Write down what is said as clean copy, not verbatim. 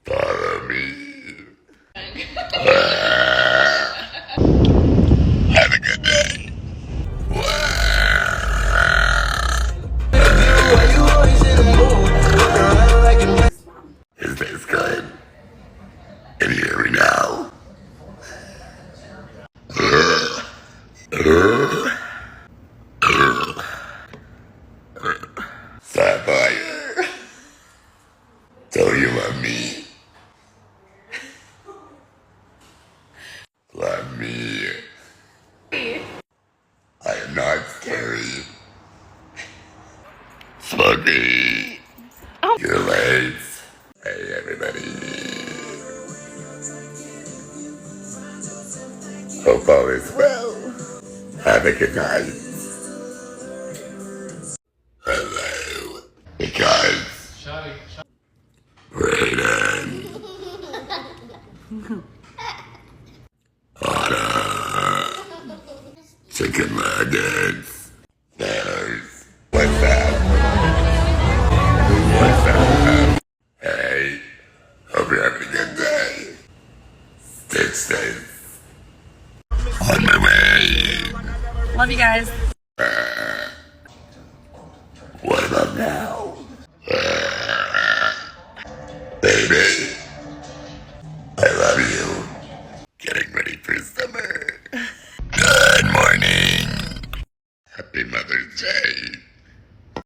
Follow me. Have a good day. Is this good? Can you hear me now? Sapphire. So you love me. Love me. I am not scary. Smokey. Oh. You're late. Hey everybody. Hope all is well. Have a good night. Hello. Because Raiden. Anna. Chicken nuggets. Thanos. What's that? What's that? Hey. Hope you're having a good day. Stay safe. On my way. Love you guys. What about now? Baby.